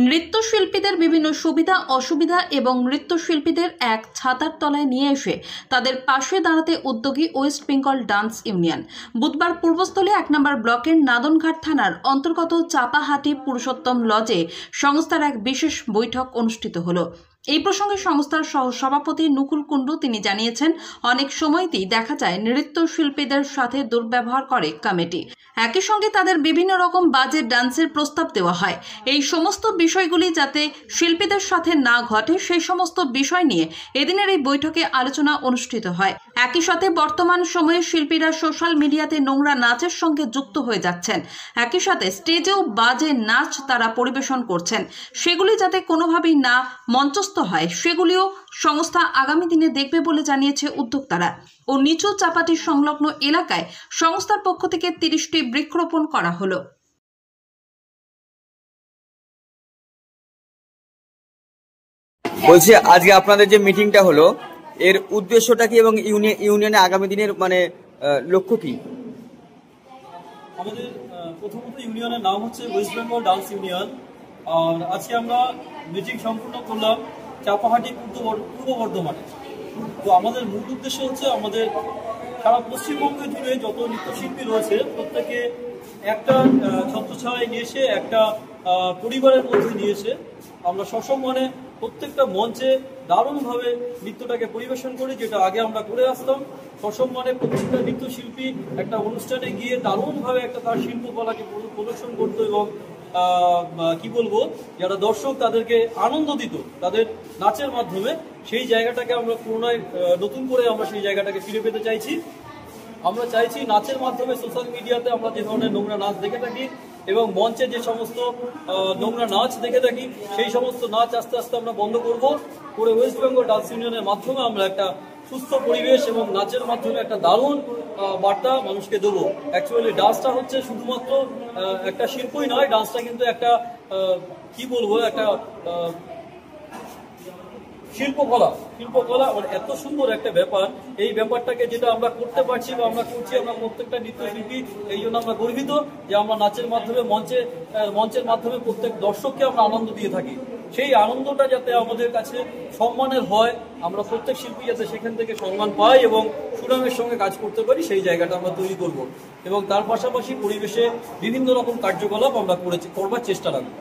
নৃত্যশিল্পীদের বিভিন্ন সুবিধা অসুবিধা এবং নৃত্যশিল্পীদের এক ছাতার তলায় নিয়ে এসে তাদের পাশে দাঁড়াতে উদ্যোগী ওয়েস্ট বেঙ্গল ডান্স ইউনিয়ন বুধবার পূর্বস্থলী 1 নম্বর ব্লকের নাদনঘাট থানার অন্তর্গত চাপাহাটি পুরুষোত্তম লজে সংস্থার এক বিশেষ বৈঠক অনুষ্ঠিত হলো। এই প্রসঙ্গে সংস্থার সহ সভাপতি নুকুল কুণ্ডু তিনি জানিয়েছেন, অনেক সময়তেই দেখা যায় নৃত্যশিল্পীদের সাথে দুর্ব্যবহার করে কমিটি। একই সঙ্গে তাদের বিভিন্ন রকম বাজে ডান্সের প্রস্তাব দেওয়া হয়। এই সমস্ত বিষয়গুলি যাতে শিল্পীদের সাথে না ঘটে সেই সমস্ত বিষয় নিয়ে এদিনের এই বৈঠকে আলোচনা অনুষ্ঠিত হয়। একই সাথে বর্তমান সময়ে শিল্পীরা সোশ্যাল মিডিয়াতে নোংরা নাচের সঙ্গে যুক্ত হয়ে যাচ্ছেন। একই সাথে স্টেজেও বাজে নাচ তারা পরিবেশন করছেন, সেগুলি যাতে কোনোভাবেই না মঞ্চস্থ হয় সেগুলিও সংস্থা আগামী দিনে দেখবে বলে জানিয়েছে উদ্যোক্তারা। ও নিচু চাপাটি সংলগ্ন এলাকায় সংস্থার পক্ষ থেকে 30টি বৃক্ষরোপণ করা হলো। বলছি, আজকে আপনাদের যে মিটিংটা হলো এর উদ্দেশ্যটা কি এবং ইউনিয়নে আগামী দিনের মানে লক্ষ্য কি? আমাদের প্রথমত ইউনিয়নের নাম হচ্ছে ওয়েস্ট বেঙ্গল ডান্স ইউনিয়ন। আর আজকে আমরা মিটিং সম্পূর্ণ করলাম চাপাহাটি পূর্ব বর্ধমানে। তো আমাদের মূল উদ্দেশ্য হচ্ছে আমাদের সারা পশ্চিমবঙ্গ জুড়ে যত নৃত্যশিল্পী রয়েছে প্রত্যেকে একটা ছত্রছায়ায় নিয়ে এসে একটা পরিবারের মধ্যে নিয়ে এসে আমরা সসম্মানে প্রত্যেকটা মঞ্চে দারুণভাবে নৃত্যটাকে পরিবেশন করি, যেটা আগে আমরা করে আসতাম। সসম্মানে প্রত্যেকটা নৃত্যশিল্পী একটা অনুষ্ঠানে গিয়ে দারুণভাবে একটা তার শিল্পকলাকে প্রদর্শন করতো এবং কি বলবো, যারা দর্শক তাদেরকে আনন্দ দিত তাদের নাচের মাধ্যমে। সেই জায়গাটাকে আমরা পুনরায় নতুন করে আমরা সেই জায়গাটাকে ফিরে পেতে চাইছি। আমরা চাইছি নাচের মাধ্যমে সোশ্যাল মিডিয়াতে আমরা যে ধরনের নোংরা নাচ দেখে থাকি এবং মঞ্চে যে সমস্ত নোংরা নাচ দেখে থাকি সেই সমস্ত নাচ আস্তে আস্তে আমরা বন্ধ করে ওয়েস্ট বেঙ্গল ডান্স ইউনিয়নের মাধ্যমে আমরা একটা সুস্থ পরিবেশ এবং নাচের মাধ্যমে একটা দারুণ বার্তা মানুষকে দেবো। অ্যাকচুয়ালি ডান্সটা হচ্ছে শুধুমাত্র একটা শিল্পই নয়, ডান্সটা কিন্তু একটা কি বলবো, একটা শিল্পকলা মানে এত সুন্দর একটা ব্যাপার। এই ব্যাপারটাকে যেটা আমরা করতে পারছি বা আমরা করছি, আমরা প্রত্যেকটা নৃত্যশিল্পী এই জন্য আমরা গর্বিত যে আমরা নাচের মাধ্যমে মঞ্চের মাধ্যমে প্রত্যেক দর্শককে আমরা আনন্দ দিয়ে থাকি। সেই আনন্দটা যাতে আমাদের কাছে সম্মানের হয়, আমরা প্রত্যেক শিল্পী যাতে সেখান থেকে সম্মান পাই এবং সুনামের সঙ্গে কাজ করতে পারি, সেই জায়গাটা আমরা তৈরি করব এবং তার পাশাপাশি পরিবেশে বিভিন্ন রকম কার্যকলাপ আমরা করবার চেষ্টা রাখবো।